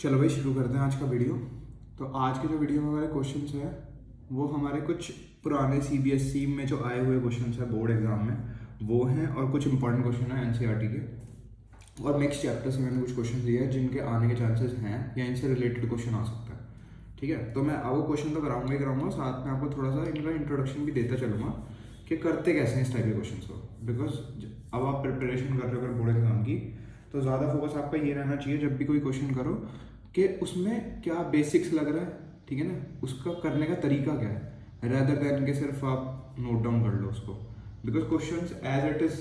चलो भाई शुरू करते हैं आज का वीडियो। तो आज के जो वीडियो में हमारे क्वेश्चंस हैं वो हमारे कुछ पुराने सीबीएसई में जो आए हुए क्वेश्चंस हैं बोर्ड एग्जाम में वो हैं, और कुछ इंपॉर्टेंट क्वेश्चन हैं एनसीईआरटी के, और नेक्स्ट चैप्टर से मैंने कुछ क्वेश्चन लिए हैं जिनके आने के चांसेस हैं या इनसे रिलेटेड क्वेश्चन आ सकता है। ठीक है, तो मैं आपको क्वेश्चन तो कराऊंगा ही कराऊंगा, साथ में आपको थोड़ा सा इनका इंट्रोडक्शन भी देता चलूँगा कि करते कैसे हैं इस टाइप के क्वेश्चन को। बिकॉज अब आप प्रिपरेशन कर रहे हो अगर बोर्ड एग्जाम की, तो ज़्यादा फोकस आपका ये रहना चाहिए जब भी कोई क्वेश्चन करो कि उसमें क्या बेसिक्स लग रहा है, ठीक है ना, उसका करने का तरीका क्या है, रैदर दैन कि सिर्फ आप नोट डाउन कर लो उसको। Because questions as it is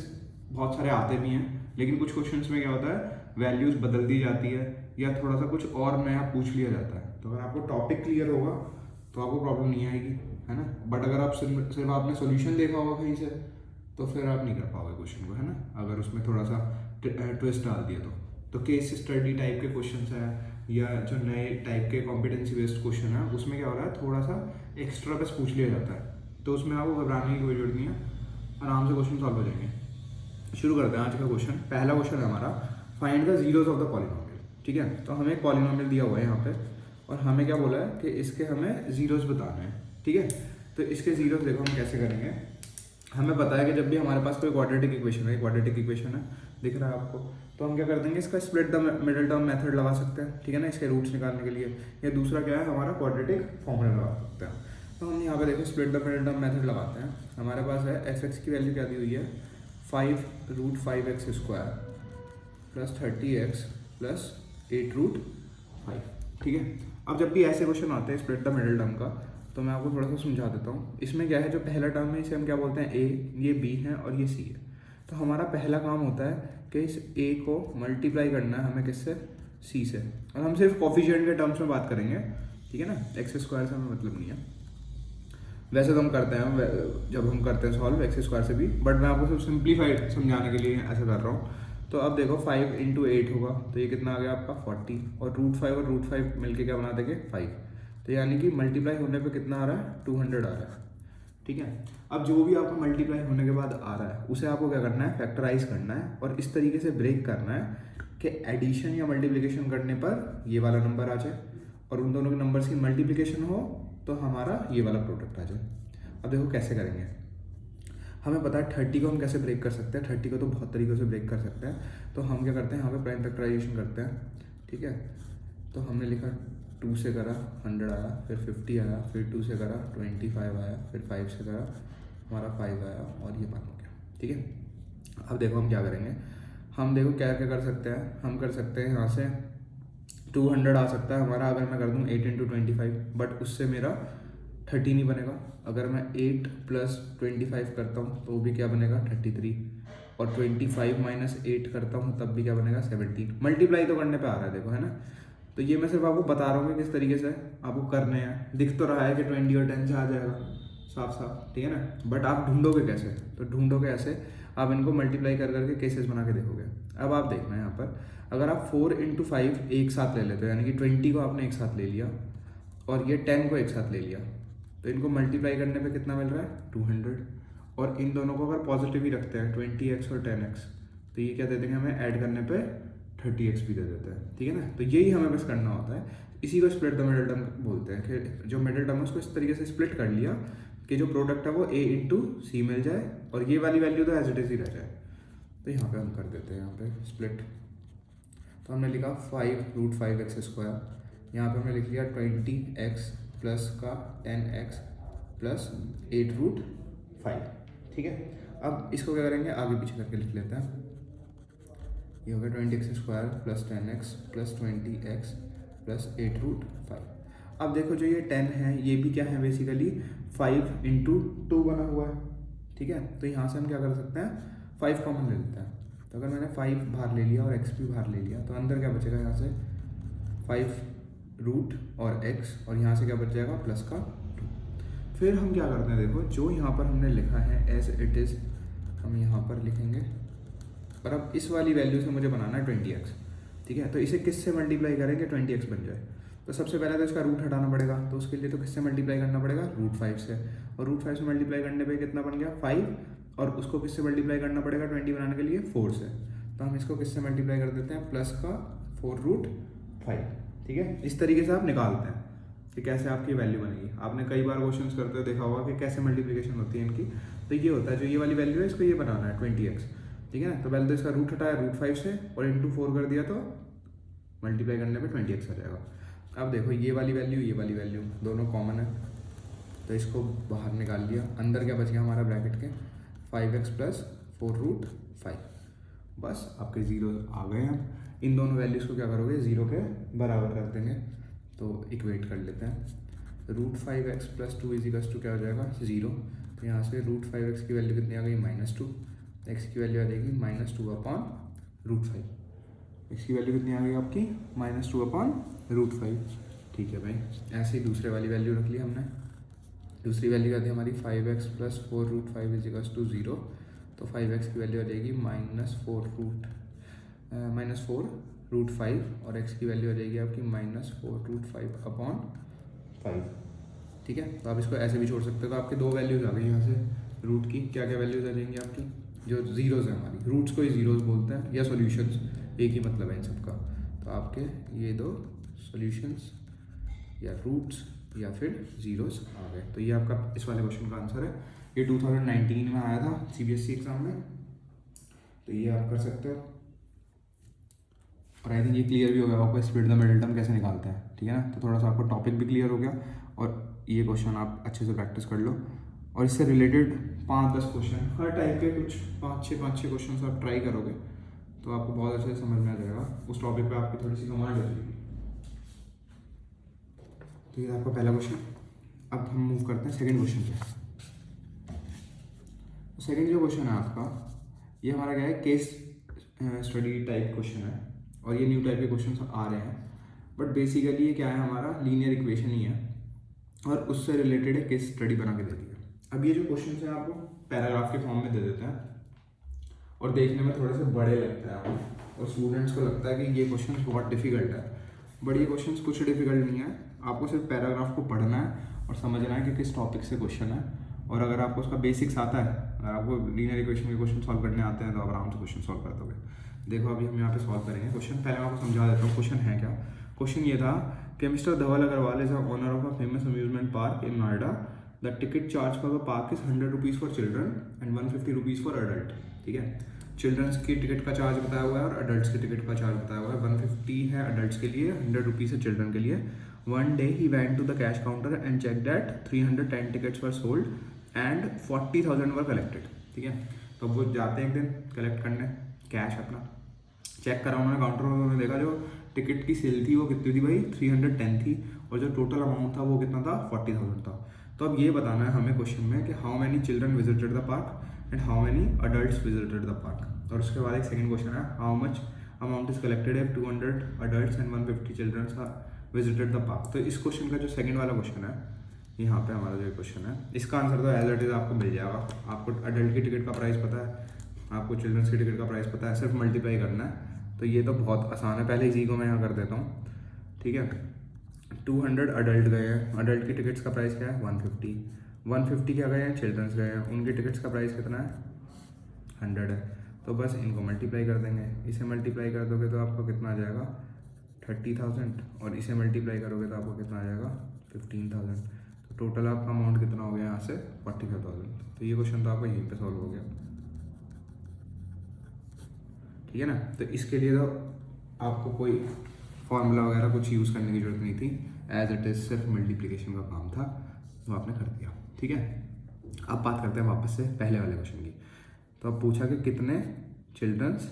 बहुत सारे आते भी हैं, लेकिन कुछ क्वेश्चंस में क्या होता है वैल्यूज़ बदल दी जाती है या थोड़ा सा कुछ और नया पूछ लिया जाता है। तो अगर आपको टॉपिक क्लियर होगा तो आपको प्रॉब्लम नहीं आएगी, है ना। बट अगर आप सिर्फ आपने सोल्यूशन देखा होगा कहीं से तो फिर आप नहीं कर पाओगे क्वेश्चन को, है ना, अगर उसमें थोड़ा सा ट्विस्ट डाल दिया तो केस स्टडी टाइप के क्वेश्चंस हैं या जो नए टाइप के कॉम्पिटेंसी बेस्ड क्वेश्चन है उसमें क्या हो रहा है थोड़ा सा एक्स्ट्रा बस पूछ लिया जाता है, तो उसमें आपको घबराने की कोई जरूरत नहीं है, आराम से क्वेश्चन सॉल्व हो जाएंगे। शुरू करते हैं आज का क्वेश्चन। पहला क्वेश्चन है हमारा find the zeros of the polynomial. ठीक है, तो हमें एक पॉलिनोमियल दिया हुआ है यहाँ पे और हमें क्या बोला है कि इसके हमें जीरोज बताने हैं। ठीक है, तो इसके जीरोज देखो हम कैसे करेंगे। हमें पता है कि जब भी हमारे पास कोई क्वाड्रेटिक इक्वेशन है दिख रहा है आपको, तो हम क्या कर देंगे इसका split the middle term method लगा सकते हैं, ठीक है ना, इसके रूट्स निकालने के लिए। या दूसरा क्या है हमारा क्वाड्रेटिक फॉर्मूला लगा सकते हैं। तो हम यहाँ पे देखो split the middle term method लगाते हैं। हमारे पास है एफ एक्स की वैल्यू क्या दी हुई है 5√5x² प्लस 30x प्लस 8√5। ठीक है, अब जब भी ऐसे क्वेश्चन आते हैं स्प्लिट द मिडिल टर्म का, तो मैं आपको थोड़ा सा समझा देता हूँ। इसमें क्या है, जो पहला टर्म है इसे हम क्या बोलते हैं ए, ये बी है और ये सी है। तो हमारा पहला काम होता है कि इस ए को मल्टीप्लाई करना है हमें किससे, सी से, और हम सिर्फ कोफिशिएंट के टर्म्स में बात करेंगे, ठीक है ना, x² से हमें मतलब नहीं है। वैसे तो हम करते हैं जब हम करते हैं सॉल्व x² से भी, बट मैं आपको सिर्फ सिंप्लीफाइड समझाने के लिए ऐसा कर रहा हूँ। तो अब देखो 5 × 8 होगा तो ये कितना आ गया आपका 40, और √5 मिलके क्या बना देंगे 5, तो यानी कि मल्टीप्लाई होने पे कितना आ रहा है 200 आ रहा है। ठीक है, अब जो भी आपको मल्टीप्लाई होने के बाद आ रहा है उसे आपको क्या करना है फैक्टराइज करना है, और इस तरीके से ब्रेक करना है कि एडिशन या मल्टीप्लिकेशन करने पर ये वाला नंबर आ जाए और उन दोनों के नंबर्स की मल्टीप्लिकेशन हो तो हमारा ये वाला प्रोडक्ट आ जाए। अब देखो कैसे करेंगे। हमें पता है 30 को हम कैसे ब्रेक कर सकते हैं, 30 को तो बहुत तरीक़ों से ब्रेक कर सकते हैं। तो हम क्या करते हैं यहाँ पे प्राइम फैक्टराइजेशन करते हैं। ठीक है, तो हमने लिखा 2 से करा 100 आया, फिर 50 आया, फिर 2 से करा 25 आया, फिर 5 से करा हमारा 5 आया और ये 1 हो गया। ठीक है, अब देखो हम क्या करेंगे। हम देखो क्या क्या कर सकते हैं, हम कर सकते हैं यहाँ से 200 आ सकता है हमारा अगर मैं कर दूँ 8 × 25, बट उससे मेरा 30 नहीं बनेगा। अगर मैं 8 + 25 करता हूँ तो भी क्या बनेगा 33, और 25 - 8 करता हूँ तब भी क्या बनेगा 17। मल्टीप्लाई तो करने पे आ रहा है देखो, है ना। तो ये मैं सिर्फ आपको बता रहा हूँ कि किस तरीके से आपको करने हैं। दिख तो रहा है कि 20 और 10 से आ जाएगा साफ साफ, ठीक है ना, बट आप ढूंढोगे कैसे, तो ढूंढोगे ऐसे आप इनको मल्टीप्लाई कर करके केसेस बना के देखोगे। अब आप देखना यहाँ पर अगर आप 4 × 5 एक साथ ले लेते हो, यानी कि 20 को आपने एक साथ ले लिया और ये 10 को एक साथ ले लिया, तो इनको मल्टीप्लाई करने पे कितना मिल रहा है 200, और इन दोनों को अगर पॉजिटिव ही रखते हैं 20x और 10x, तो ये क्या दे देंगे हमें ऐड करने पे 30x भी दे देते हैं। ठीक है ना, तो यही हमें बस करना होता है। इसी को स्प्लिट द मिडिल टर्म बोलते हैं कि जो मिडिल टर्म है उसको इस तरीके से स्प्लिट कर लिया कि जो प्रोडक्ट है वो a × c मिल जाए और ये वाली वैल्यू तो एज इट इज ही रह जाए। तो यहाँ पे हम कर देते हैं यहाँ पे स्प्लिट। तो हमने लिखा 5√5x², यहाँ पे हमने लिख लिया 20x प्लस का 10x प्लस 8√5। ठीक है, अब इसको क्या करेंगे आगे पीछे करके लिख लेते हैं। ये हो गया 20x² plus 10x plus 20x plus 8√5। अब देखो जो ये 10 है ये भी क्या है बेसिकली 5 × 2 बना हुआ है। ठीक है, तो यहाँ से हम क्या कर सकते हैं 5 कॉमन ले लेते हैं। तो अगर मैंने 5 बाहर ले लिया और x भी बाहर ले लिया तो अंदर क्या बचेगा यहाँ से 5 और x, और यहाँ से क्या बच जाएगा प्लस का 2। फिर हम क्या करते हैं देखो जो यहाँ पर हमने लिखा है एज इट इज़ हम यहाँ पर लिखेंगे, पर अब इस वाली वैल्यू से मुझे बनाना है 20x। ठीक है, तो इसे किससे मल्टीप्लाई करेंगे 20x बन जाए, तो सबसे पहले तो इसका रूट हटाना पड़ेगा। तो उसके लिए तो किससे मल्टीप्लाई करना पड़ेगा √5 से, और √5 से मल्टीप्लाई करने पे कितना बन गया 5, और उसको किससे मल्टीप्लाई करना पड़ेगा 20 बनाने के लिए 4 से। तो हम इसको किससे मल्टीप्लाई कर देते हैं प्लस का 4√5। ठीक है, इस तरीके से आप निकालते हैं कि कैसे आपकी वैल्यू बनेगी। आपने कई बार क्वेश्चंस करते हुए देखा होगा कि कैसे मल्टीप्लिकेशन होती है इनकी। तो ये होता है, जो ये वाली वैल्यू है इसको ये बनाना है 20x, ठीक है ना। तो पहले तो इसका रूट हटाया √5 से और इंटू 4 कर दिया तो मल्टीप्लाई करने पे 20x आ जाएगा। अब देखो ये वाली वैल्यू दोनों कॉमन है, तो इसको बाहर निकाल लिया। अंदर क्या बच गया हमारा ब्रैकेट के 5x + 4√5, बस आपके ज़ीरो आ गए हैं। इन दोनों वैल्यूज़ को क्या करोगे, ज़ीरो के बराबर कर देंगे। तो इक्वेट कर लेते हैं, √5x + 2 = क्या हो जाएगा, 0। तो यहाँ से √5x की वैल्यू कितनी आ गई, -2, x की वैल्यू आ जाएगी -2/√5। x की वैल्यू कितनी आ गई आपकी, -2/√5। ठीक है भाई, ऐसे ही दूसरे वाली वैल्यू रख ली हमने। दूसरी वैल्यू आती है हमारी 5x + 4√5 = 0। तो 5x की वैल्यू आ जाएगी -4√5 और x की वैल्यू आ जाएगी आपकी -4√5/5। ठीक है, तो आप इसको ऐसे भी छोड़ सकते हो। तो आपके दो वैल्यूज़ आ गई यहाँ से रूट की। क्या क्या वैल्यूज़ आ जाएंगी आपकी, जो ज़ीरोज़ हैं हमारी, रूट्स को ही ज़ीरोज़ बोलते हैं या सॉल्यूशंस, एक ही मतलब है इन सबका। तो आपके ये दो सॉल्यूशंस या रूट्स या फिर ज़ीरोज़ आ गए। तो ये आपका इस वाले क्वेश्चन का आंसर है। ये 2019 में आया था CBSE एग्ज़ाम में, तो ये आप कर सकते हो। और आई थिंक ये क्लियर भी हो गया आपको स्प्लिट द मिडिल टर्म कैसे निकालते हैं, ठीक है ना। तो थोड़ा सा आपको टॉपिक भी क्लियर हो गया और ये क्वेश्चन आप अच्छे से प्रैक्टिस कर लो। और इससे रिलेटेड 5-10 क्वेश्चन हर टाइप के, कुछ 5-6 क्वेश्चन आप ट्राई करोगे तो आपको बहुत अच्छे से समझ में आ जाएगा। उस टॉपिक पे आपकी थोड़ी सी कमांड हो जाएगी। तो ये आपका पहला क्वेश्चन। अब हम मूव करते हैं सेकंड क्वेश्चन पे। सेकंड जो क्वेश्चन है आपका, ये हमारा क्या है, केस स्टडी टाइप क्वेश्चन है और ये न्यू टाइप के क्वेश्चन आ रहे हैं। बट बेसिकली ये क्या है, हमारा लीनियर इक्वेशन ही है और उससे रिलेटेड है, केस स्टडी बना के दे दी है। अब ये जो क्वेश्चन है आपको पैराग्राफ के फॉर्म में दे देते हैं और देखने में थोड़े से बड़े लगते हैं आपको, और स्टूडेंट्स को लगता है कि ये क्वेश्चन बहुत डिफिकल्ट है। बट ये क्वेश्चन कुछ डिफिकल्ट नहीं है, आपको सिर्फ पैराग्राफ को पढ़ना है और समझना है कि किस टॉपिक से क्वेश्चन है। और अगर आपको उसका बेसिक्स आता है, अगर आपको लीनियर इक्वेशन के क्वेश्चन सॉल्व करने आते हैं तो आप आराम से क्वेश्चन सॉल्व कर दोगे। देखो अभी हम यहाँ पे सॉल्व करेंगे क्वेश्चन। पहले मैं आपको समझा देता हूँ क्वेश्चन है क्या। क्वेश्चन ये था कि mister Dhaval Agarwal is owner of a famous amusement park in Noida. The ticket charge for the park is 100 rupees for children and 150 rupees for adult. ठीक है, चिल्ड्रंस की टिकट का चार्ज बताया हुआ है और अडल्ट्स की टिकट का चार्ज बताया हुआ है। 150 है अडल्ट्स के लिए, 100 रुपीज़ है चिल्ड्रन के लिए। One day he went to the cash counter and check that 310 tickets were sold and 40,000 were collected. ठीक है, तो वो जाते हैं एक दिन कलेक्ट करने कैश अपना, चेक करा उन्होंने काउंटर में, उन्होंने देखा जो टिकट की सेल थी वो कितनी थी भाई, 310 थी और जो टोटल अमाउंट था वो कितना था, 40,000 था। तो अब ये बताना है हमें क्वेश्चन में कि how many children visited the park and how many adults visited the park. और उसके बाद एक सेकंड क्वेश्चन है, how much amount is collected if 200 adults and 150 children visited the park. तो इस क्वेश्चन का जो सेकंड वाला क्वेश्चन है, यहाँ पे हमारा जो क्वेश्चन है, इसका आंसर तो एज इट इज आपको मिल जाएगा। आपको अडल्ट की टिकट का प्राइस पता है, आपको चिल्ड्रंस की टिकट का प्राइस पता है, सिर्फ मल्टीप्लाई करना है। तो ये तो बहुत आसान है। पहले इसी को मैं यहाँ कर देता हूँ। ठीक है, 200 अडल्ट गए हैं, अडल्ट की टिकट्स का प्राइस क्या है, 150। 150 क्या गए हैं, चिल्ड्रंस गए हैं, उनकी टिकट्स का प्राइस कितना है, 100 है। तो बस इनको मल्टीप्लाई कर देंगे। इसे मल्टीप्लाई कर दोगे तो आपको कितना आ जाएगा, 30,000, और इसे मल्टीप्लाई करोगे तो आपको कितना आ जाएगा, 15,000। तो टोटल आपका अमाउंट कितना हो गया यहाँ से, 45,000। तो ये क्वेश्चन तो आपका यहीं पे सॉल्व हो गया। ठीक है ना। तो इसके लिए तो आपको कोई फॉर्मूला वगैरह कुछ यूज़ करने की जरूरत नहीं थी, एज इट इज़ सिर्फ मल्टीप्लिकेशन का काम था, वो आपने कर दिया। ठीक है, अब बात करते हैं वापस से पहले वाले क्वेश्चन की। तो अब पूछा कि कितने चिल्ड्रंस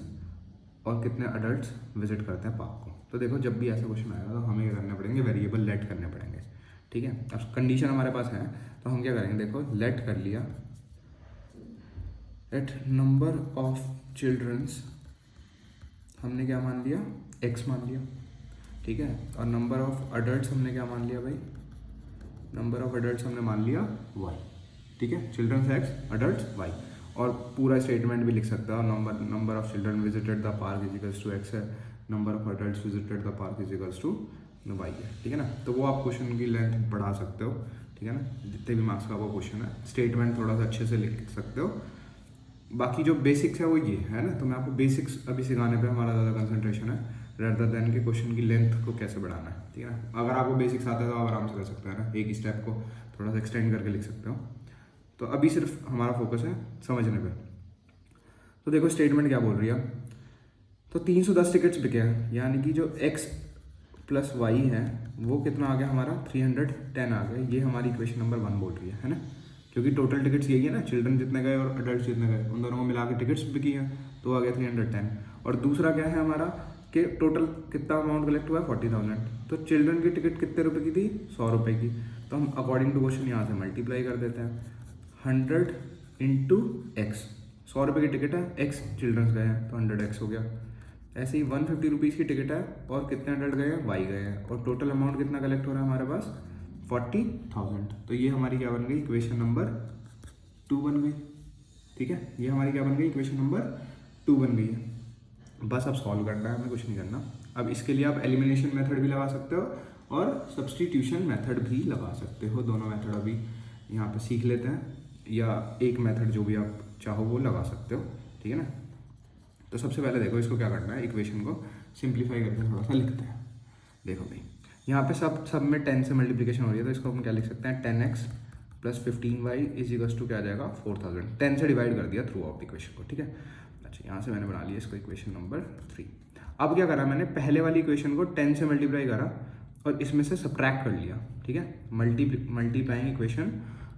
और कितने अडल्ट्स विजिट करते हैं पार्क को। तो देखो जब भी ऐसा क्वेश्चन आएगा तो हमें क्या करने पड़ेंगे, वेरिएबल लेट करने पड़ेंगे। ठीक है, अब कंडीशन हमारे पास है तो हम क्या करेंगे, देखो लेट कर लिया, लेट नंबर ऑफ चिल्ड्रंस हमने क्या मान लिया, x मान लिया। ठीक है, और नंबर ऑफ अडल्ट्स हमने क्या मान लिया भाई, नंबर ऑफ अडल्ट्स हमने मान लिया y। ठीक है, चिल्ड्रंस x, अडल्ट्स y। और पूरा स्टेटमेंट भी लिख सकता है, number of children visited the park is equals to x है, number of adults visited the park is equals to y है। ठीक है ना, तो वो आप क्वेश्चन की लेंथ बढ़ा सकते हो। ठीक है ना, जितने भी मार्क्स का वो क्वेश्चन है, स्टेटमेंट थोड़ा सा अच्छे से लिख सकते हो। बाकी जो बेसिक्स है वो ये है ना, तो मैं आपको बेसिक्स अभी सिखाने पे हमारा ज़्यादा कंसंट्रेशन है। रेदर देन के क्वेश्चन की लेंथ को कैसे बढ़ाना है, ठीक है ना। अगर आपको बेसिक्स आता है तो आप आराम से कर सकते हैं ना, एक ही स्टेप को थोड़ा सा एक्सटेंड करके लिख सकते हो। तो अभी सिर्फ हमारा फोकस है समझने पे। तो देखो स्टेटमेंट क्या बोल रही है, तो 310 टिकट्स बिके हैं, यानी कि जो x प्लस वाई है वो कितना आ गया हमारा 310 आ गया। ये हमारी इक्वेशन नंबर 1 बोल रही है ना, क्योंकि टोटल टिकट्स यही है ना, चिल्ड्रन जितने गए और अडल्ट जितने गए उन दोनों को मिला के टिकट्स बिकी हैं, तो आ गया 310। और दूसरा क्या है हमारा कि टोटल कितना अमाउंट कलेक्ट हुआ है 40,000। तो चिल्ड्रन की टिकट कितने रुपए की थी, 100 रुपये की। तो हम अकॉर्डिंग टू क्वेश्चन यहाँ से मल्टीप्लाई कर देते हैं, 100 इंटू एक्स, 100 रुपये की टिकट है, एक्स चिल्ड्रंस गए हैं तो 100x हो गया। ऐसे ही 150 रुपीज़ की टिकट है और कितने अडल्ट गए हैं, वाई गए हैं, और टोटल अमाउंट कितना कलेक्ट हो रहा है हमारे पास 40,000। तो ये हमारी क्या बन गई, इक्वेशन नंबर 2 बन गई, ठीक है। ये हमारी क्या बन गई, इक्वेशन नंबर 2 बन गई है। बस अब सॉल्व करना है, हमें कुछ नहीं करना। अब इसके लिए आप एलिमिनेशन मेथड भी लगा सकते हो और सब्सटीट्यूशन मेथड भी लगा सकते हो। दोनों मेथड अभी यहाँ पे सीख लेते हैं, या एक मेथड जो भी आप चाहो वो लगा सकते हो, ठीक है ना। तो सबसे पहले देखो इसको क्या करना है, इक्वेशन को सिंप्लीफाई करके थोड़ा सा लिखते हैं। देखो भाई यहाँ पे सब में 10 से मल्टीप्लिकेशन हो रही है, तो इसको हम क्या लिख सकते हैं, 10x plus 15y is equals to क्या आ जाएगा 4000। 10 से डिवाइड कर दिया थ्रू आउट इक्वेशन को, ठीक है। अच्छा यहाँ से मैंने बना लिया इसको इक्वेशन नंबर 3। अब क्या करा मैंने, पहले वाली इक्वेशन को 10 से मल्टीप्लाई करा और इसमें से सब्ट्रैक्ट कर लिया, ठीक है। Multiplying equation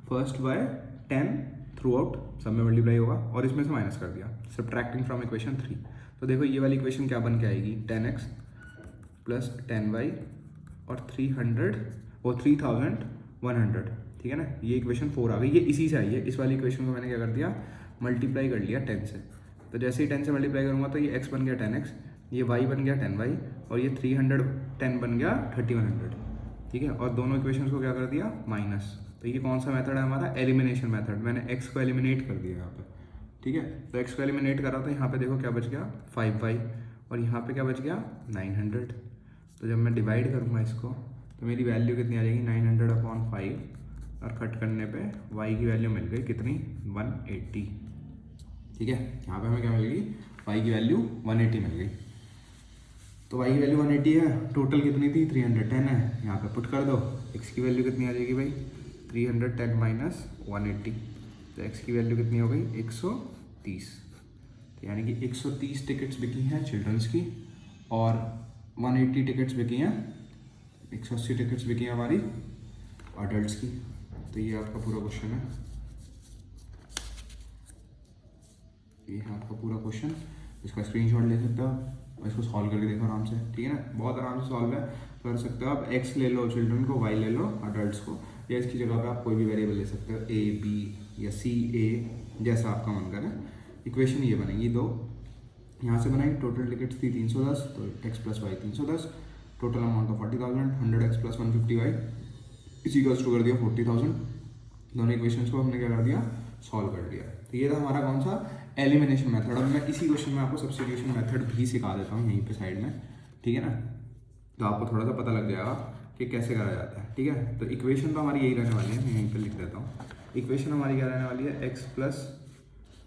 first by 10 through out, सब में मल्टीप्लाई होगा, और इसमें से माइनस कर दिया, सब्ट्रैक्टिंग फ्रॉम इक्वेशन 3। तो देखो ये वाली इक्वेशन क्या बन के आएगी, 10x प्लस 10y और 300 और 3100, ठीक है ना। ये इक्वेशन 4 आ गई, ये इसी से आई है। इस वाली इक्वेशन को मैंने क्या कर दिया, मल्टीप्लाई कर लिया 10 से। तो जैसे ही 10 से मल्टीप्लाई करूँगा तो ये x बन गया 10x, ये y बन गया 10y, और ये 310 बन गया 3100, ठीक है। और दोनों इक्वेशंस को क्या कर दिया, माइनस। तो ये कौन सा मेथड है हमारा, एलिमिनेशन मेथड। मैंने x को एलिमिनेट कर दिया यहाँ पे, ठीक है। तो x को एलिमिनेट करा तो यहाँ पे देखो क्या बच गया 5y, और यहाँ पे क्या बच गया 900। तो जब मैं डिवाइड करूँगा इसको तो मेरी वैल्यू कितनी आ जाएगी 900/5, और कट करने पे y की वैल्यू मिल गई कितनी 180, ठीक है। यहाँ पे हमें क्या मिल गई, y की वैल्यू 180 मिल गई। तो y की वैल्यू 180 है, टोटल कितनी थी 310 है, यहाँ पे पुट कर दो, x की वैल्यू कितनी आ जाएगी भाई 310 माइनस 180, तो x की वैल्यू कितनी हो गई 130। तो यानी कि 130 टिकट्स बिकी हैं चिल्ड्रंस की, और 180 टिकट्स बिकी हैं, 180 टिकट्स बिकी हैं हमारी अडल्ट्स की। तो ये आपका पूरा क्वेश्चन है, ये है आपका पूरा क्वेश्चन। इसका स्क्रीनशॉट ले सकते हो और इसको सॉल्व करके देखो आराम से, ठीक है ना। बहुत आराम से सॉल्व है, कर सकते हो आप। x ले लो चिल्ड्रन को, y ले लो अडल्ट्स को, या इसकी जगह पे आप कोई भी वेरिएबल ले सकते हो, a b या c a, जैसा आपका मन करे। इक्वेशन ये बनेगी दो, यहाँ से बनाई, टोटल टिकट्स थी 310, तो x plus y 310, total amount of 40,000, 100x plus 150y इसी का टू कर दिया 40,000। दोनों इक्वेशंस को हमने क्या कर दिया, सॉल्व कर दिया। तो ये था हमारा कौन सा, एलिमिनेशन मेथड। अब मैं इसी क्वेश्चन में आपको सब्स्टिट्यूशन मेथड भी सिखा देता हूँ यहीं पे साइड में, ठीक है ना। तो आपको थोड़ा सा पता लग जाएगा कि कैसे करा जाता है, ठीक है। तो इक्वेशन तो हमारी यही रहने वाली है, मैं यहीं पर लिख देता हूँ। इक्वेशन हमारी क्या रहने वाली है, x प्लस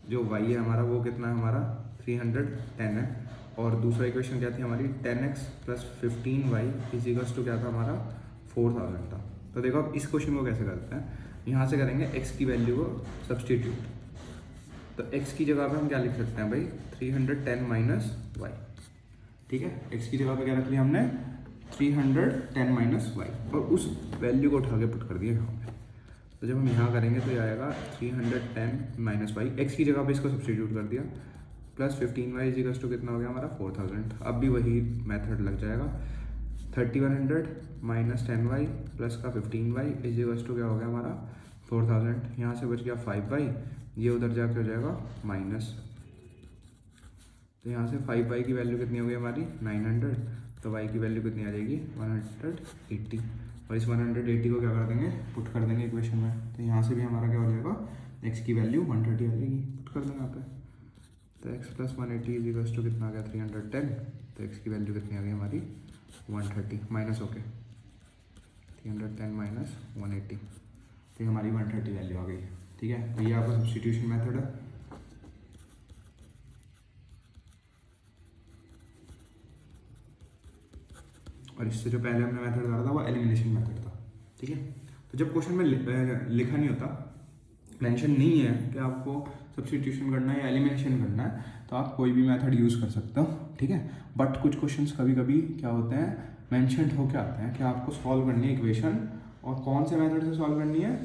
जो y है हमारा वो कितना है हमारा 310 है, और दूसरा इक्वेशन क्या थी हमारी 10x plus 15y is equals to क्या था हमारा 4000 था। तो देखो अब इस क्वेश्चन को कैसे करते हैं, यहाँ से करेंगे x की वैल्यू को सब्सटीट्यूट। तो x की जगह पे हम क्या लिख सकते हैं भाई 310 माइनस वाई, ठीक है। x की जगह पे क्या रख लिया हमने 310 माइनस वाई, और उस वैल्यू को उठा के पुट कर दिया यहाँ पे। तो जब हम यहाँ करेंगे तो ये आएगा 310 माइनस वाई, एक्स की जगह पे इसको सब्सटीट्यूट कर दिया, plus 15y is equals to कितना हो गया हमारा 4000। अब भी वही मेथड लग जाएगा, 3100 माइनस 10y प्लस का 15y इज इक्वल्स टू क्या हो गया हमारा 4000। यहाँ से बच गया 5y, ये उधर जाके हो जाएगा माइनस। तो यहाँ से 5y की वैल्यू कितनी हो गई हमारी 900, तो y की वैल्यू कितनी आ जाएगी 180, और इस 180 को क्या कर देंगे, पुट कर देंगे इक्वेशन में। तो यहाँ से भी हमारा क्या हो जाएगा, x की वैल्यू 130 आ जाएगी, पुट कर देंगे यहाँ पे। तो x plus 180 is equals to कितना आ गया 310, तो x की वैल्यू कितनी आ गई हमारी 130 माइनस ओके 310 माइनस 180, तो ये हमारी 130 वैल्यू आ गई, ठीक है। तो ये आपका सब्स्टिट्यूशन मेथड है। और इससे जो पहले हमने मेथड करा था वो एलिमिनेशन मेथड था, ठीक है। तो जब क्वेश्चन में लिखा नहीं होता, मेंशन नहीं है कि आपको सब्स्टिट्यूशन करना है या एलिमिनेशन करना है, तो आप कोई भी मेथड यूज़ कर सकते हो, ठीक है। बट कुछ क्वेश्चंस कभी कभी क्या होते हैं, मेंशनड होके आते हैं कि आपको सॉल्व करनी है इक्वेशन, और कौन से मेथड से सॉल्व करनी है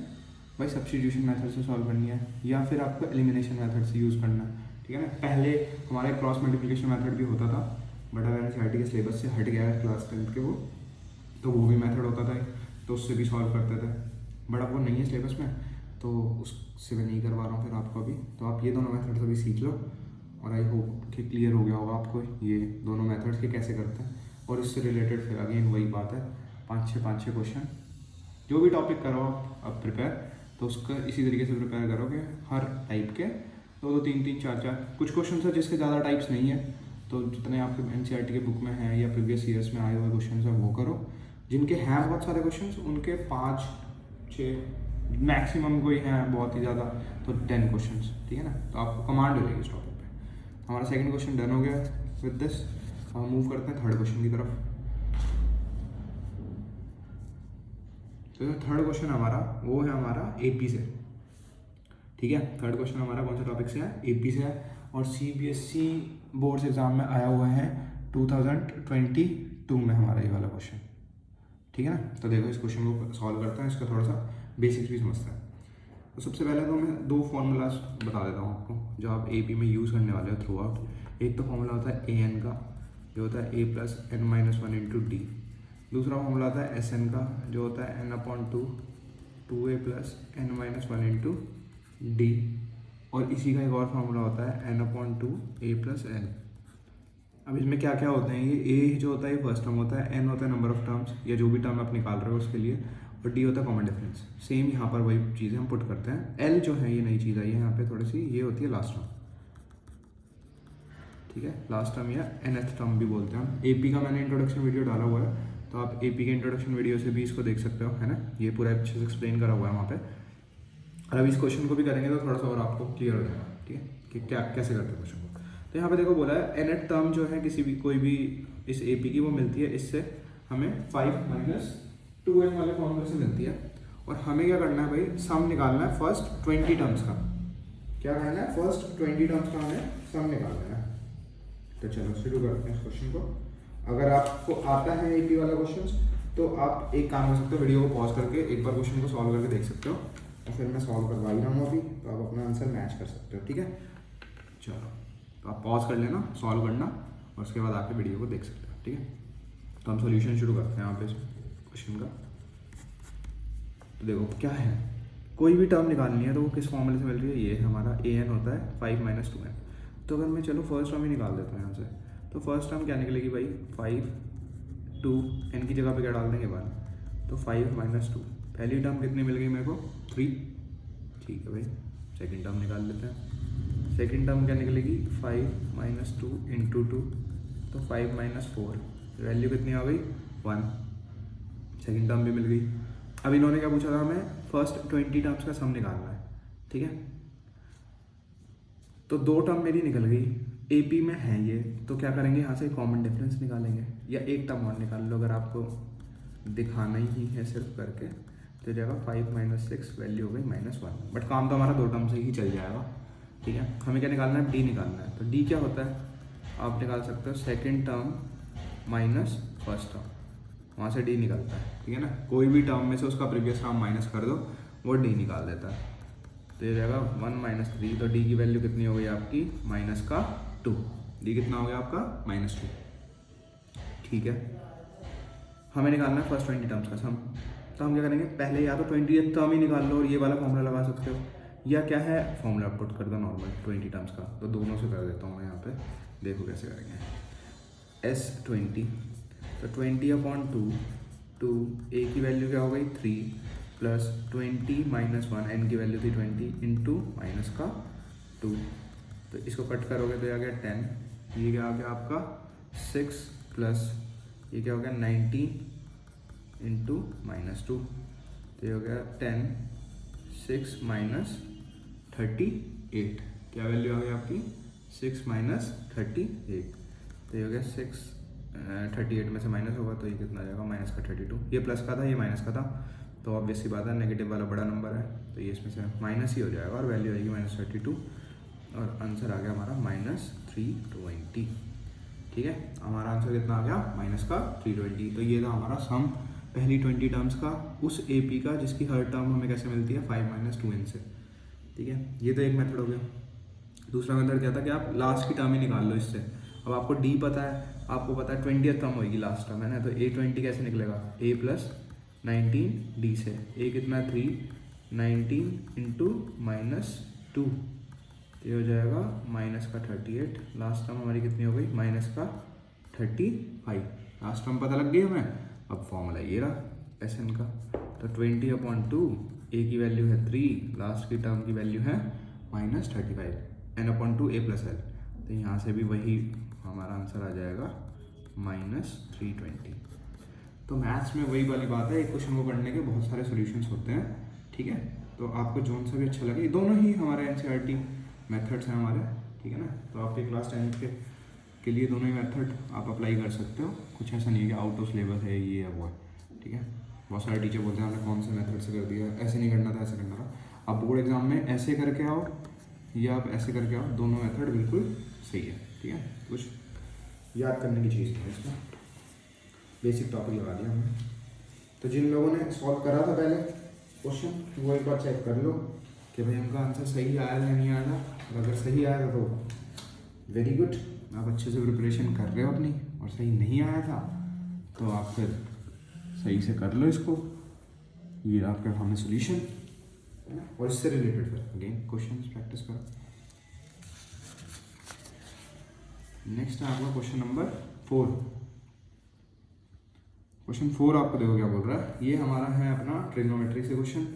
भाई, सब्स्टिट्यूशन मेथड से सॉल्व करनी है या फिर आपको एलिमिनेशन मेथड से यूज़ करना है, ठीक है ना। पहले हमारा क्रॉस मल्टीप्लिकेशन मेथड भी होता था, बट अगर एनसीईआरटी के सिलेबस से हट गया है क्लास 10th के वो, तो वो भी मेथड होता था, तो उससे भी सॉल्व करते थे, बट अब वो नहीं है सिलेबस में, तो उससे मैं नहीं करवा रहा हूँ फिर आपको अभी। तो आप ये दोनों मेथड्स अभी सीख लो, और आई होप कि क्लियर हो गया होगा आपको ये दोनों मेथड्स के कैसे करते हैं। और इससे रिलेटेड फिर अगेन वही बात है, 5-6 क्वेश्चन जो भी टॉपिक करो आप प्रिपेयर, तो उसका इसी तरीके से प्रिपेयर करोगे हर टाइप के 2-2, 3-3, 4-4। कुछ क्वेश्चन है जिसके ज़्यादा टाइप्स नहीं है, तो जितने आपके एनसीईआरटी के बुक में हैं या प्रीवियस ईयर्स में आए हुए क्वेश्चन है वो करो। जिनके हैं बहुत सारे क्वेश्चन, उनके 5-6 मैक्सिमम कोई हैं बहुत ही ज़्यादा तो 10 क्वेश्चन, ठीक है ना। तो आपको कमांड हो जाएगी इस टॉपिक पे। हमारा सेकंड क्वेश्चन डन हो गया विद दिस। हम मूव करते हैं थर्ड क्वेश्चन की तरफ। तो थर्ड क्वेश्चन हमारा वो है हमारा एपी से, ठीक है। थर्ड क्वेश्चन हमारा कौन सा टॉपिक से है, एपी से है, और सीबीएसई बोर्ड्स एग्जाम में आया हुआ है 2022 में हमारा ये वाला क्वेश्चन, ठीक है ना। तो देखो इस क्वेश्चन को सॉल्व करते हैं, इसका थोड़ा सा बेसिक्स भी समझते हैं। तो सबसे पहले तो मैं 2 फॉर्मूलाज बता देता हूँ आपको जो आप एपी में यूज़ करने वाले हो थ्रू आउट। एक तो फॉर्मूला होता है ए एन का, जो होता है A plus N minus 1 into D. दूसरा फॉर्मूला होता है एस एन का, जो होता है N upon 2 A plus N minus 1 into D. और इसी का एक और फार्मूला होता है N upon 2 A plus N. अब इसमें क्या क्या होते हैं, ये ए जो होता है ये फर्स्ट टर्म होता है, एन होता है नंबर ऑफ टर्म्स या जो भी टर्म आप निकाल रहे हो उसके लिए, और डी होता है कॉमन डिफरेंस। सेम यहाँ पर वही चीज़ें हम पुट करते हैं। एल जो है ये नई चीज़ आई है यहाँ पे थोड़ी सी, ये होती है लास्ट टर्म, ठीक है, लास्ट टर्म या nth टर्म भी बोलते हैं हम। एपी का मैंने इंट्रोडक्शन वीडियो डाला हुआ है, तो आप एपी के इंट्रोडक्शन वीडियो से भी इसको देख सकते हो, है ना। ये पूरा अच्छे से एक्सप्लेन करा हुआ है वहाँ पे। और अब इस क्वेश्चन को भी करेंगे तो थोड़ा सा और आपको क्लियर हो जाएगा, ठीक है, कि क्या कैसे करते हैं क्वेश्चन को। तो यहाँ पे देखो बोला है nth टर्म जो है किसी भी कोई भी इस एपी की वो मिलती है, इससे हमें 5 माइनस 2n वाले फॉर्मूले से मिलती है। और हमें क्या करना है भाई, सम निकालना है फर्स्ट 20 टर्म्स का। क्या करना है, फर्स्ट 20 टर्म्स का हमें सम निकालना है। तो चलो शुरू करते हैं इस क्वेश्चन को। अगर आपको आता है एपी वाला क्वेश्चन, तो आप एक काम कर सकते हो, वीडियो को पॉज करके एक बार क्वेश्चन को सॉल्व करके देख सकते हो, और फिर मैं सॉल्व करवा ही रहा हूँ अभी, तो आप अपना आंसर मैच कर सकते हो, ठीक है। चलो तो आप पॉज कर लेना, सॉल्व करना, और उसके बाद आके वीडियो को देख सकते हो, ठीक है। तो हम सॉल्यूशन शुरू करते हैं यहाँ पे क्वेश्चन का। तो देखो क्या है, कोई भी टर्म निकालनी है तो वो किस फॉर्मूले से मिल रही है, ये हमारा ए एन होता है 5 माइनस 2n। तो अगर मैं चलो फर्स्ट टर्म ही निकाल देता हूँ यहाँ से, तो फर्स्ट टर्म क्या निकलेगी भाई, 5 2 n की जगह पे क्या डाल देंगे 1, तो 5 माइनस 2। पहली टर्म कितनी मिल गई मेरे को, 3, ठीक है भाई। सेकंड टर्म निकाल लेते हैं। सेकंड टर्म क्या निकलेगी, 5 माइनस 2 इंटू 2, तो 5 माइनस 4, वैल्यू कितनी आ गई 1। सेकंड टर्म भी मिल गई। अब इन्होंने क्या पूछा था, हमें फर्स्ट 20 टर्म्स का सम निकालना है, ठीक है। तो 2 टर्म मेरी निकल गई, एपी में है ये, तो क्या करेंगे, यहाँ से कॉमन डिफरेंस निकालेंगे, या एक टर्म और निकाल लो अगर आपको दिखाना ही है सिर्फ करके। तो जाएगा 5 माइनस 6, वैल्यू हो गई -1। बट काम तो हमारा 2 टर्म से ही चल जाएगा, ठीक है। हमें क्या निकालना है, डी निकालना है। तो डी क्या होता है, आप निकाल सकते हो second term minus first term, वहाँ से डी निकलता है, ठीक है ना। कोई भी टर्म में से उसका प्रीवियस टर्म माइनस कर दो, वो डी निकाल देता है। तो ये जाएगा 1 माइनस 3, तो डी की वैल्यू कितनी हो गई आपकी -2। डी कितना हो गया आपका -2, ठीक है। हमें निकालना है फर्स्ट 20 टर्म्स का सम। तो हम क्या करेंगे, पहले या तो 20th टर्म ही निकाल लो और ये वाला फॉर्मूला लगा सकते हो, या क्या है फॉर्मूला पुट कर दो नॉर्मल 20 टर्म्स का। तो दोनों से कर देता हूँ मैं यहाँ पे, देखो कैसे करेंगे। S20, तो 20/2, ए की वैल्यू क्या हो गई 3, प्लस 20 माइनस 1, एन की वैल्यू थी 20 इंटू माइनस का 2, तो इसको कट करोगे तो ये आ गया 10, ये क्या आ गया आपका 6, प्लस ये क्या हो गया 19 इंटू -2, तो ये हो गया 10, 6 माइनस 38, क्या वैल्यू आ गई आपकी 6 माइनस 38, तो ये हो गया 6 38 में से माइनस होगा तो ये कितना आ जाएगा, माइनस का 32। ये प्लस का था, ये माइनस का था, तो ऑब्वियसली बात है नेगेटिव वाला बड़ा नंबर है तो ये इसमें से माइनस ही हो जाएगा और वैल्यू आएगी -32 और आंसर आ गया हमारा -320। ठीक है, हमारा आंसर कितना आ गया, माइनस का 320। तो ये था हमारा सम पहली 20 टर्म्स का उस AP का जिसकी हर टर्म हमें कैसे मिलती है 5 - 2n से। ठीक है, ये तो एक मेथड हो गया। दूसरा मेथड क्या था कि आप लास्ट की टर्म ही निकाल लो इससे। अब आपको D पता है, आपको पता है 20th टर्म होगी लास्ट टर्म है ना, तो A20 कैसे निकलेगा, A + 19 D से। A कितना 3, 19 × -2 ये हो जाएगा माइनस का 38। लास्ट टर्म हमारी कितनी हो गई, माइनस का 35। लास्ट टर्म पता लग गई हमें। अब फॉर्मूला ये रहा SN का, तो 20/2 A की वैल्यू है 3, लास्ट की टर्म की वैल्यू है -35, n/2 A + L। तो यहाँ से भी वही हमारा आंसर आ जाएगा -320। तो मैथ्स में वही वाली बात है, एक क्वेश्चन को करने के बहुत सारे सॉल्यूशंस होते हैं। ठीक है, तो आपको जोन सा भी अच्छा लगे, दोनों ही हमारे NCERT मेथड्स हैं हमारे। ठीक है ना, तो आपके क्लास 10 के लिए दोनों ही मेथड आप अप्लाई कर सकते हो। कुछ ऐसा नहीं है कि आउट ऑफ सिलेबस है ये है वो है। ठीक है, बहुत सारे टीचर बोलते हैं आपने कौन से मेथड से कर दिया, ऐसे नहीं करना था, ऐसे करना था। आप बोर्ड एग्जाम में ऐसे करके आओ या आप ऐसे करके आओ, दोनों मेथड बिल्कुल सही है। ठीक है, कुछ याद करने की चीज़ है इसमें, बेसिक टॉपिक लगा दिया हमने। तो जिन लोगों ने सॉल्व करा था पहले क्वेश्चन, वो एक बार चेक कर लो कि भाई उनका आंसर सही आया या नहीं आया। और अगर सही आया तो वेरी गुड, आप अच्छे से प्रिपरेशन कर रहे हो अपनी, और सही नहीं आया था तो आप फिर सही से कर लो इसको। ये आपका सामने सोल्यूशन है ना, और इससे रिलेटेड फिर अगेन क्वेश्चन प्रैक्टिस करो। नेक्स्ट है आपका क्वेश्चन नंबर 4। क्वेश्चन 4 आपको देखो क्या बोल रहा है, ये हमारा है अपना ट्रिग्नोमेट्री से क्वेश्चन।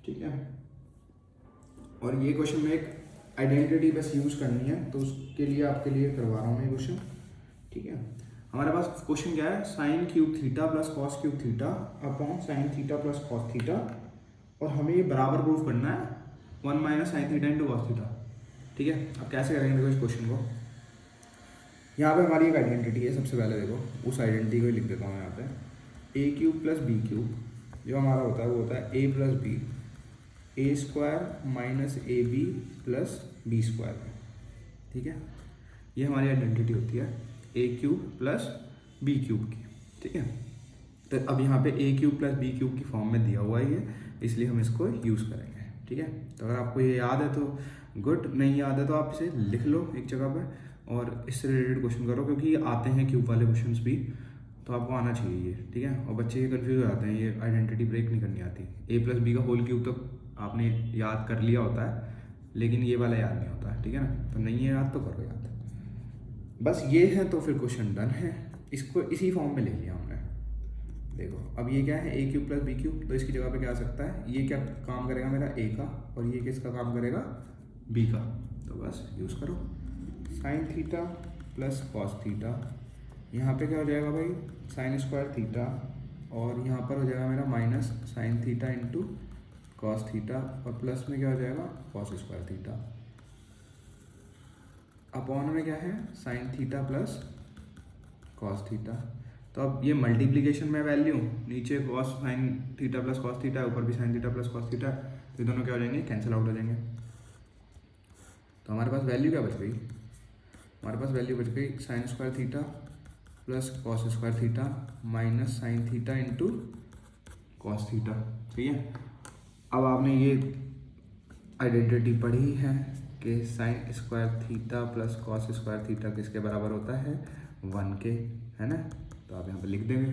ठीक है, और ये क्वेश्चन में एक आइडेंटिटी बस यूज़ करनी है, तो उसके लिए आपके लिए करवा रहा हूँ मैं क्वेश्चन। ठीक है, हमारे पास क्वेश्चन क्या है, sin³ theta + cos³ theta upon sin theta + cos theta, और हमें ये बराबर प्रूफ करना है 1 - sin थीटा × cos थीटा। ठीक है, अब कैसे करेंगे देखो इस क्वेश्चन को। यहाँ पे हमारी एक आइडेंटिटी है, सबसे पहले देखो उस आइडेंटिटी को ही लिख देता हूँ यहाँ पे। a³ + b³ जो हमारा होता है वो होता है a + b, a² - ab + b²। ठीक है, ये हमारी आइडेंटिटी होती है a³ + b³ की। ठीक है, तो अब यहाँ पे a³ + b³ की फॉर्म में दिया हुआ है ये, इसलिए हम इसको यूज़ करेंगे। ठीक है, तो अगर आपको ये याद है तो गुड, नहीं याद है तो आप इसे लिख लो एक जगह पर और इससे रिलेटेड क्वेश्चन करो, क्योंकि ये आते हैं क्यूब वाले क्वेश्चंस भी, तो आपको आना चाहिए ये। ठीक है, और बच्चे ये कन्फ्यूज हो जाते हैं, ये आइडेंटिटी ब्रेक नहीं करनी आती। a + b का होल क्यूब तो आपने याद कर लिया होता है, लेकिन ये वाला याद नहीं होता है। ठीक है ना, तो नहीं है याद तो करो याद, बस ये है तो फिर क्वेश्चन डन है। इसको इसी फॉर्म में ले लिया हमने। देखो अब ये क्या है, a³ + b³, तो इसकी जगह पे क्या आ सकता है, ये क्या काम करेगा मेरा a का, और ये किसका काम करेगा b का, तो बस यूज़ करो। sin थीटा + cos थीटा, यहाँ पे क्या हो जाएगा भाई sin² थीटा, और यहाँ पर हो जाएगा मेरा minus sin theta × cos theta, और प्लस में क्या हो जाएगा cos² थीटा, अपॉन में क्या है sin थीटा + cos थीटा। तो अब ये मल्टीप्लिकेशन में वैल्यू, नीचे sin थीटा + cos थीटा, ऊपर भी sin थीटा + cos थीटा, तो ये दोनों क्या हो जाएंगे, कैंसिल आउट हो जाएंगे। तो हमारे पास वैल्यू क्या बच गई, हमारे पास वैल्यू बच गई sin² theta + cos² theta minus sin theta × cos theta. ठीक है, अब आपने ये आइडेंटिटी पढ़ी है कि sin² थीटा + cos² थीटा किसके बराबर होता है, 1 के, है ना। तो आप यहाँ पे लिख देंगे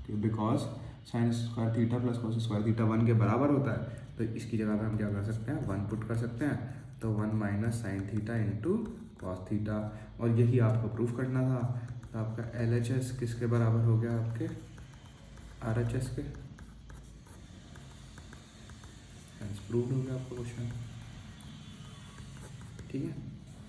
कि because sin² theta + cos² theta 1 के बराबर होता है, तो इसकी जगह पे हम क्या कर सकते हैं, 1 पुट कर सकते हैं, तो 1 - sin थीटा × cos थीटा, और यही आपको प्रूफ करना था। तो आपका LHS किसके बराबर हो गया, आपके RHS के, प्रूव हो गया आपका क्वेश्चन। ठीक है,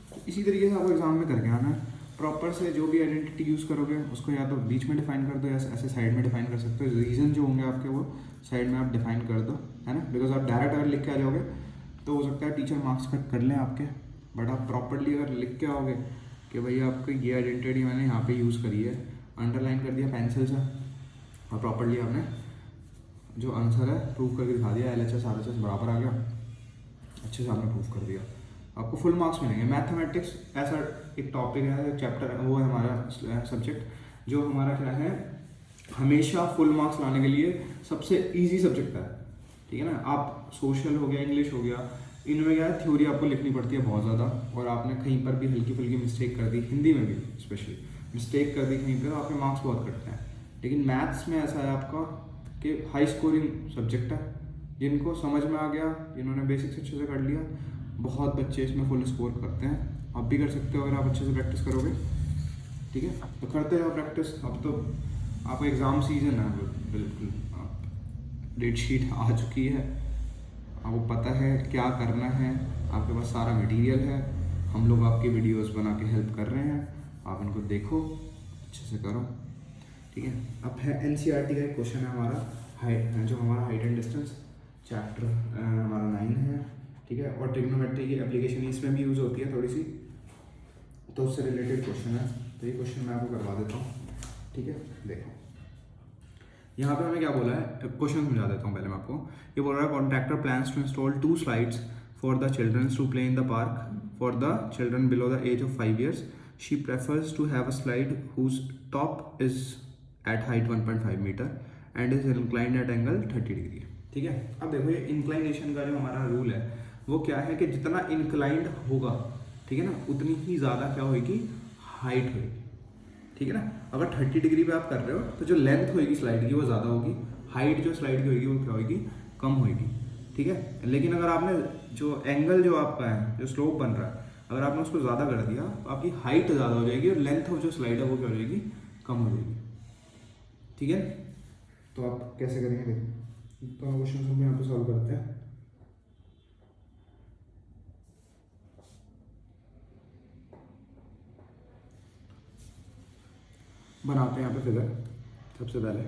तो इसी तरीके से आपको एग्जाम में करके आना है। प्रॉपर से जो भी आइडेंटिटी यूज़ करोगे उसको या तो बीच में डिफाइन कर दो या ऐसे साइड में डिफाइन कर सकते हो। रीज़न जो होंगे आपके वो साइड में आप डिफाइन कर दो, है ना, बिकॉज आप डायरेक्ट अगर लिख के आ जाओगे तो हो सकता है टीचर मार्क्स कट कर लें आपके, बट आप प्रॉपरली अगर लिख के आओगे कि भाई आपको ये आइडेंटिटी मैंने यहाँ पे यूज़ करी है अंडरलाइन कर दिया पेंसिल से और प्रॉपरली आपने जो आंसर है प्रूव करके दिखा दिया। LHS RHS बराबर आ गया, अच्छे से आपने प्रूव कर दिया, आपको फुल मार्क्स मिलेंगे। मैथमेटिक्स ऐसा एक टॉपिक है, चैप्टर है, वो है हमारा सब्जेक्ट जो हमारा क्या है, हमेशा फुल मार्क्स लाने के लिए सबसे ईजी सब्जेक्ट है, ठीक है ना। आप सोशल हो गया, इंग्लिश हो गया, इनमें क्या है थ्योरी आपको लिखनी पड़ती है बहुत ज़्यादा, और आपने कहीं पर भी हल्की फुल्की मिस्टेक कर दी, हिंदी में भी स्पेशली मिस्टेक कर दी कहीं पर, आपके मार्क्स बहुत कटते हैं। लेकिन मैथ्स में ऐसा है आपका कि हाई स्कोरिंग सब्जेक्ट है, जिनको समझ में आ गया, जिन्होंने बेसिक्स अच्छे से कर लिया, बहुत बच्चे इसमें फुल स्कोर करते हैं। आप भी कर सकते हो अगर आप अच्छे से प्रैक्टिस करोगे, ठीक है। तो करते रहो प्रैक्टिस। अब तो आपका एग्ज़ाम सीजन है, बिल्कुल डेट शीट आ चुकी है, आपको पता है क्या करना है, आपके पास सारा मटेरियल है, हम लोग आपकी वीडियोस बना के हेल्प कर रहे हैं, आप इनको देखो, अच्छे से करो, ठीक है। अब है NCERT का एक क्वेश्चन है हमारा, हाइट, जो हमारा हाइट एंड डिस्टेंस चैप्टर हमारा 9 है, ठीक है। और ट्रिग्नोमेट्री की एप्लीकेशन इसमें भी यूज़ होती है थोड़ी सी, तो उससे रिलेटेड क्वेश्चन है। तो ये क्वेश्चन मैं आपको करवा देता हूँ, ठीक है। देखो यहाँ पे हमें क्या बोला है, क्वेश्चन समझा देता हूँ पहले मैं आपको। ये बोल रहा है contractor plans to install 2 slides for the childrens to play in the park for the children below the age of 5 years. She prefers to have a slide whose top is at height 1.5 metre and is inclined at angle 30 degree, ठीक है। अब देखो ये inclination का जो हमारा rule है वो क्या है कि जितना इंक्लाइंड होगा, ठीक है ना, उतनी ही ज़्यादा क्या होगी, हाइट होगी, ठीक है ना। अगर 30 डिग्री पे आप कर रहे हो तो जो लेंथ होगी स्लाइड की वो ज़्यादा होगी, हाइट जो स्लाइड की होगी वो क्या होगी, कम होगी, ठीक है। लेकिन अगर आपने जो एंगल जो आपका है, जो स्लोप बन रहा है, अगर आपने उसको ज़्यादा कर दिया तो आपकी हाइट ज़्यादा हो जाएगी और लेंथ ऑफ जो स्लाइड है वो क्या हो जाएगी, कम हो जाएगी, ठीक है। तो आप कैसे करेंगे देखो, तो क्वेश्चन हम यहाँ पे सॉल्व करते हैं। बनाते हैं यहाँ पे फिगर सबसे पहले।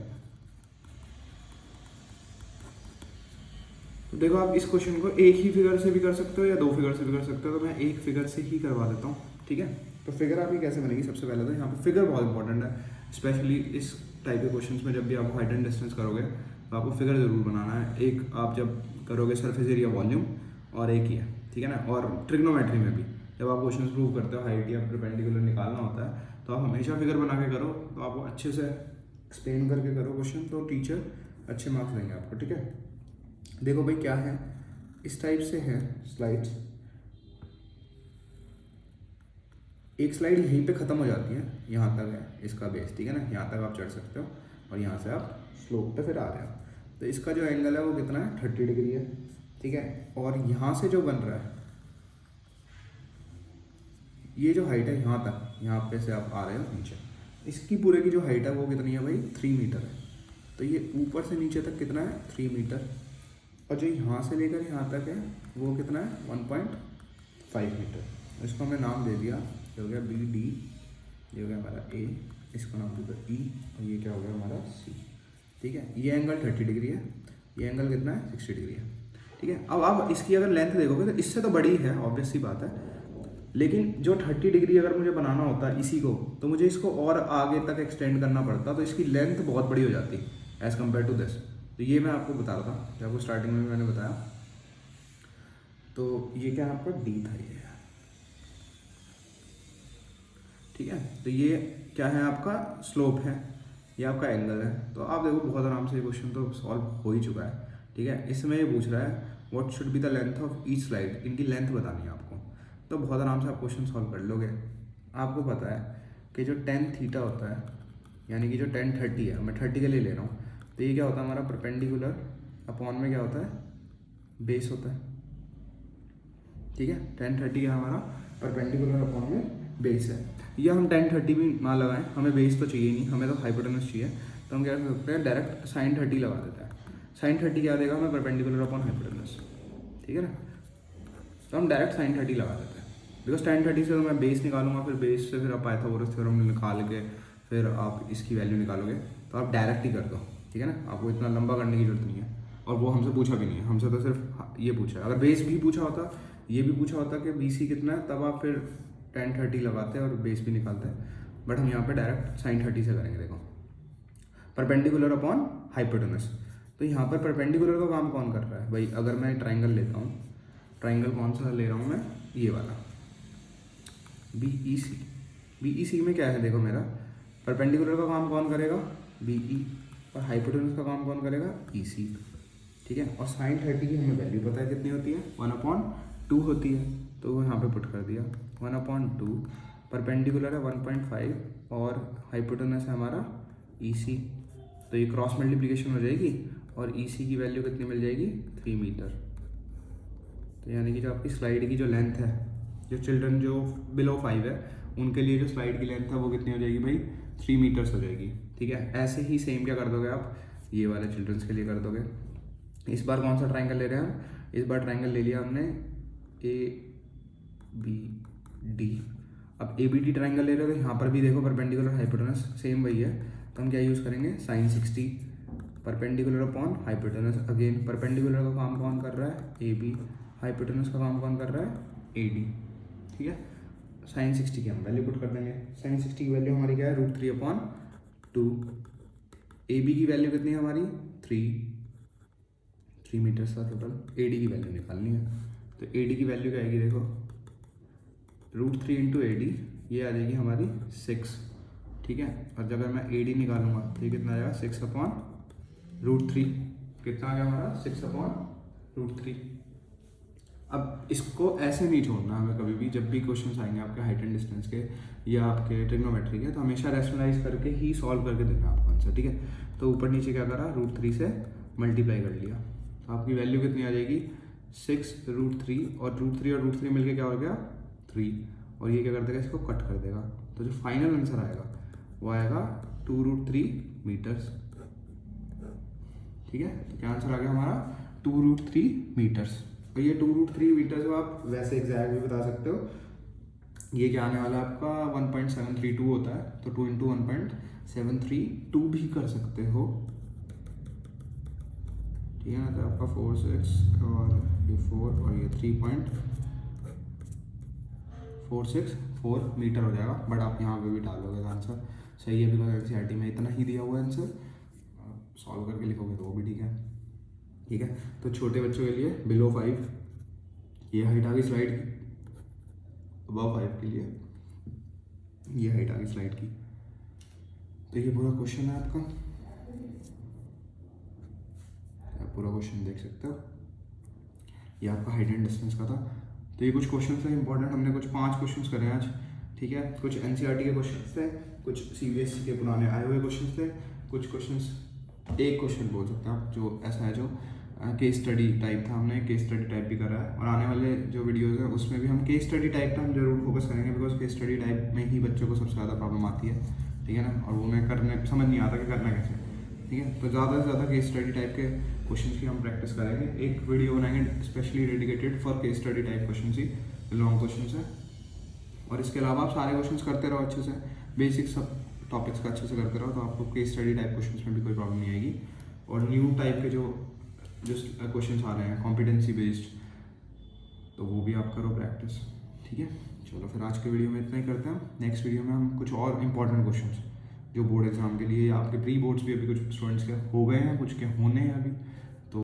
तो देखो आप इस क्वेश्चन को एक ही फिगर से भी कर सकते हो या 2 फिगर से भी कर सकते हो, तो मैं एक फिगर से ही करवा देता हूँ, ठीक है। तो फिगर आपकी कैसे बनेगी, सबसे पहले तो यहाँ पे फिगर बहुत इंपॉर्टेंट है, स्पेशली इस टाइप के क्वेश्चंस में। जब भी आप हाइट एंड डिस्टेंस करोगे तो आपको फिगर जरूर बनाना है। एक आप जब करोगे सरफेस एरिया वॉल्यूम, और एक ही है, ठीक है ना। और ट्रिग्नोमेट्री में भी जब आप क्वेश्चन प्रूव करते हो हाइट या परपेंडिकुलर निकालना होता है तो आप हमेशा फिगर बना के करो, तो आपको अच्छे से एक्सप्लेन करके करो क्वेश्चन, तो टीचर अच्छे मार्क्स देंगे आपको, ठीक है। देखो भाई क्या है, इस टाइप से है स्लाइड्स, एक स्लाइड यहीं पे ख़त्म हो जाती है, यहाँ तक है इसका बेस, ठीक है ना, यहाँ तक आप चढ़ सकते हो और यहाँ से आप स्लोप पे फिर आ रहे हो। तो इसका जो एंगल है वो कितना है, 30 डिग्री है, ठीक है। और यहाँ से जो बन रहा है, ये जो हाइट है यहाँ तक, यहाँ पे से आप आ रहे हो नीचे, इसकी पूरे की जो हाइट है वो कितनी है भाई, 3 मीटर है। तो ये ऊपर से नीचे तक कितना है, 3 मीटर, और जो यहाँ से लेकर यहाँ तक है वो कितना है, 1.5 मीटर। इसको हमने नाम दे दिया, ये हो गया BD, ये हो गया हमारा A, इसको नाम दे दिया E, और ये क्या हो गया हमारा C, ठीक है। ये एंगल 30 डिग्री है, ये एंगल कितना है, 60 डिग्री है, ठीक है। अब आप इसकी अगर लेंथ देखोगे तो इससे तो बड़ी है, ऑब्वियस सी बात है, लेकिन जो 30 डिग्री अगर मुझे बनाना होता है इसी को, तो मुझे इसको और आगे तक एक्सटेंड करना पड़ता, तो इसकी लेंथ बहुत बड़ी हो जाती एज़ कम्पेयर टू दिस। तो ये मैं आपको बता रहा था, आपको स्टार्टिंग में मैंने बताया। तो ये क्या है आपका, D था ये, ठीक है। तो ये क्या है आपका, स्लोप है, ये आपका एंगल है। तो आप देखो बहुत आराम से ये क्वेश्चन तो सॉल्व हो ही चुका है, ठीक है। इसमें ये पूछ रहा है what should be the length of each slide, इनकी लेंथ बतानी है आपको, तो बहुत आराम से आप क्वेश्चन सॉल्व कर लोगे। आपको पता है कि जो tan थीटा होता है, यानी कि जो tan 30 है, मैं 30 के लिए ले रहा हूँ, तो ये क्या होता है हमारा परपेंडिकुलर अपॉन में क्या होता है, बेस होता है, ठीक है। tan 30 है हमारा परपेंडिकुलर अपॉन में बेस है, या हम tan 30 भी ना लगाएं, हमें बेस तो चाहिए नहीं, हमें तो हाइपोटेनस चाहिए, तो हम क्या कर सकते हैं, डायरेक्ट sin 30 लगा देते हैं। sin 30 क्या देगा हमें, परपेंडिकुलर अपॉन हाइपोटेनस, ठीक है ना। तो हम डायरेक्ट sin 30 लगा देते हैं, बिकॉज tan 30 से तो मैं बेस निकालूंगा, फिर बेस से फिर आप पाइथागोरस थ्योरम निकाल के फिर आप इसकी वैल्यू निकालोगे, तो आप डायरेक्ट ही कर दो, ठीक है ना। आपको इतना लंबा करने की जरूरत नहीं है, और वो हमसे पूछा भी नहीं है, हमसे तो सिर्फ ये पूछा है। अगर बेस भी पूछा होता, ये भी पूछा होता कि BC कितना है, तब आप फिर tan 30 लगाते हैं और बेस भी निकालते हैं, बट हम यहाँ पे डायरेक्ट साइन 30 से करेंगे। देखो परपेंडिकुलर अपॉन हाइपोटेनस, तो यहाँ पर परपेंडिकुलर का काम कौन कर रहा है भाई? अगर मैं ट्राइंगल लेता हूँ, ट्राइंगल कौन सा ले रहा हूँ मैं? ये वाला BEC। BEC में क्या है देखो, मेरा परपेंडिकुलर का काम कौन करेगा? BE, और हाइपोटेनस का काम कौन करेगा? EC। ठीक है, और साइन 30 की हमें वैल्यू पता है कितनी होती है? 1/2 होती है, तो यहाँ पे पुट कर दिया 1/2। परपेंडिकुलर है 1.5 और हाइपोटेनस है हमारा EC, तो ये क्रॉस मल्टीप्लिकेशन हो जाएगी और EC की वैल्यू कितनी मिल जाएगी? 3 मीटर। तो यानी कि जो आपकी स्लाइड की जो लेंथ है, जो चिल्ड्रन जो बिलो 5 है उनके लिए जो स्लाइड की लेंथ है वो कितनी हो जाएगी भाई? 3 मीटर्स हो जाएगी। ठीक है, ऐसे ही सेम क्या कर दोगे आप? ये वाले चिल्ड्रंस के लिए कर दोगे। इस बार कौन सा ट्राइंगल ले रहे हैं हम? इस बार ट्राइंगल ले लिया हमने ABD। अब ABD ट्राइंगल ले रहे हो तो यहाँ पर भी देखो परपेंडिकुलर हाइपोटेनस सेम वही है, तो हम क्या यूज़ करेंगे? Sine 60 perpendicular upon hypotenuse. Again perpendicular का काम कौन कर रहा है? AB, हाइपोटेनस का काम कौन कर रहा है? AD। ठीक है, साइन 60 की हम वैल्यू पुट कर देंगे। साइन 60 की वैल्यू हमारी क्या है? √3/2। AB की वैल्यू कितनी है हमारी? 3 मीटर्स का टोटल। AD की वैल्यू निकालनी है, तो AD की वैल्यू क्या आएगी? देखो √3 × AD, ये आ जाएगी हमारी 6। ठीक है, और अगर मैं AD निकालूंगा तो ये कितना आएगा? 6/√3। कितना आ गया हमारा? 6/√3। अब इसको ऐसे नहीं छोड़ना हमें कभी भी, जब भी क्वेश्चंस आएंगे आपके हाइट एंड डिस्टेंस के या आपके ट्रिग्नोमेट्री के, तो हमेशा रैशनलाइज करके ही सॉल्व करके देना आपको आंसर। ठीक है, तो ऊपर नीचे क्या करा? √3 से मल्टीप्लाई कर लिया, तो आपकी वैल्यू कितनी आ जाएगी? 6√3, और √3 मिलके क्या हो गया? 3, और ये क्या कर देगा? इसको कट कर देगा, तो जो फाइनल आंसर आएगा वो आएगा 2√3 मीटर्स। ठीक है, तो क्या आंसर आ गया हमारा? 2√3 मीटर्स। और ये 2√3 मीटर्स को आप वैसे एग्जैक्ट भी बता सकते हो, ये क्या आने वाला है आपका? 1.732 होता है, तो 2 × 1.732 भी कर सकते हो। ठीक है ना, तो आपका 4, 6 और ये 4 और ये 3.464 मीटर हो जाएगा। बट आप यहाँ पे भी डालोगे तो आंसर सही है, बिकॉज NCERT में इतना ही दिया हुआ है आंसर। सॉल्व करके लिखोगे तो वो भी ठीक है। ठीक है, तो छोटे बच्चों के लिए बिलो 5 ये हाइट आ गई स्लाइड की, अबव 5 के लिए ये हाइट आ गई स्लाइड की। तो ये पूरा क्वेश्चन है आपका, आप पूरा क्वेश्चन देख सकते हो। ये आपका हाइट एंड डिस्टेंस का था। तो ये कुछ क्वेश्चन थे इंपॉर्टेंट, हमने कुछ 5 क्वेश्चन करे हैं आज। ठीक है, कुछ NCERT के क्वेश्चन थे, कुछ CBSE के पुराने आए हुए क्वेश्चन थे, कुछ क्वेश्चंस एक क्वेश्चन बोल सकते हैं आप जो ऐसा है जो केस स्टडी टाइप था, हमने केस स्टडी टाइप भी करा है, और आने वाले जो वीडियोस हैं उसमें भी हम केस स्टडी टाइप पर हम जरूर फोकस करेंगे, बिकॉज केस स्टडी टाइप में ही बच्चों को सबसे ज़्यादा प्रॉब्लम आती है। ठीक है ना, और वो उन्हें करने समझ नहीं आता कि करना कैसे। ठीक है, तो ज़्यादा से ज़्यादा केस स्टडी टाइप के क्वेश्चन की हम प्रैक्टिस करेंगे। एक वीडियो बनाएंगे specially dedicated for case study type question he, long question है। और इसके अलावा आप सारे क्वेश्चन करते रहो अच्छे से, बेसिक सब टॉपिक्स का अच्छे से करते रहो, तो आपको केस स्टडी टाइप क्वेश्चन में भी कोई प्रॉब्लम नहीं आएगी। और न्यू टाइप के जो क्वेश्चन आ रहे हैं कॉम्पिटेंसी बेस्ड, तो वो भी आप करो प्रैक्टिस। ठीक है, चलो फिर आज के वीडियो में इतना ही करते हैं। नेक्स्ट वीडियो में हम कुछ और इंपॉर्टेंट क्वेश्चन जो बोर्ड एग्जाम के लिए, आपके प्री बोर्ड्स भी अभी कुछ स्टूडेंट्स के हो गए हैं, कुछ के होने हैं अभी,